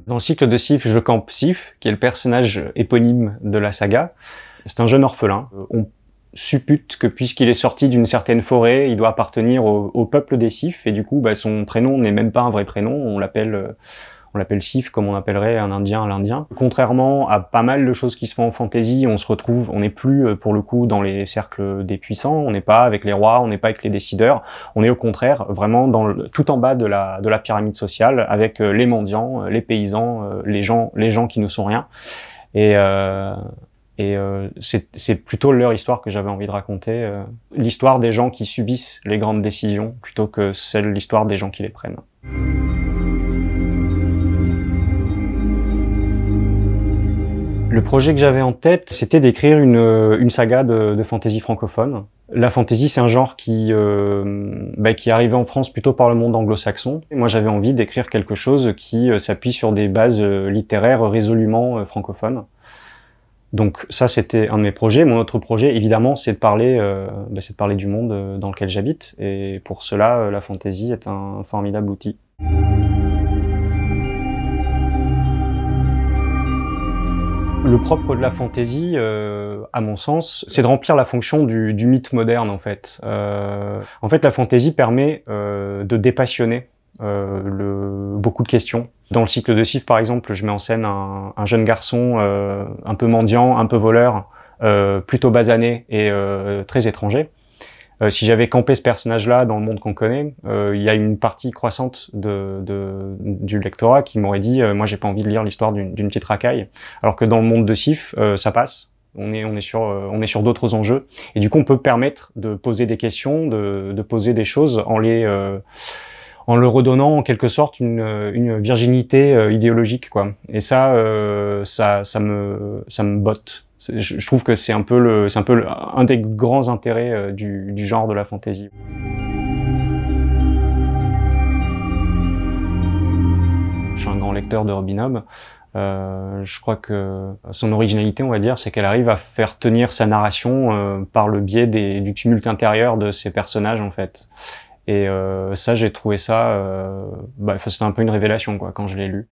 Dans le cycle de Sif, je campe Sif, qui est le personnage éponyme de la saga. C'est un jeune orphelin. On suppute que puisqu'il est sorti d'une certaine forêt, il doit appartenir au peuple des Sif, et du coup, son prénom n'est même pas un vrai prénom, on l'appelle Sif comme on appellerait un Indien à l'Indien. Contrairement à pas mal de choses qui se font en fantasy, on n'est plus pour le coup dans les cercles des puissants, on n'est pas avec les rois, on n'est pas avec les décideurs, on est au contraire vraiment tout en bas de la pyramide sociale, avec les mendiants, les paysans, les gens qui ne sont rien. C'est plutôt leur histoire que j'avais envie de raconter, l'histoire des gens qui subissent les grandes décisions, plutôt que l'histoire des gens qui les prennent. Le projet que j'avais en tête, c'était d'écrire une saga de fantasy francophone. La fantasy, c'est un genre qui est arrivé en France plutôt par le monde anglo-saxon. Moi, j'avais envie d'écrire quelque chose qui s'appuie sur des bases littéraires résolument francophones. Donc ça, c'était un de mes projets. Mon autre projet, évidemment, c'est de parler du monde dans lequel j'habite. Et pour cela, la fantasy est un formidable outil. Le propre de la fantasy, à mon sens, c'est de remplir la fonction du mythe moderne, en fait. En fait, la fantasy permet de dépassionner beaucoup de questions. Dans le cycle de Sif, par exemple, je mets en scène un jeune garçon un peu mendiant, un peu voleur, plutôt basané et très étranger. Si j'avais campé ce personnage-là dans le monde qu'on connaît, il y a une partie croissante du lectorat qui m'aurait dit moi j'ai pas envie de lire l'histoire d'une petite racaille, alors que dans le monde de Sif, ça passe. On est sur d'autres enjeux, et du coup on peut permettre de poser des questions, de poser des choses en le redonnant en quelque sorte une virginité idéologique, quoi. Et ça me botte. Je trouve que c'est un peu un des grands intérêts du genre de la fantasy. Je suis un grand lecteur de Robin Hobb. Je crois que son originalité, on va dire, c'est qu'elle arrive à faire tenir sa narration par le biais du tumulte intérieur de ses personnages, en fait. Et ça, j'ai trouvé ça, c'était un peu une révélation, quoi, quand je l'ai lu.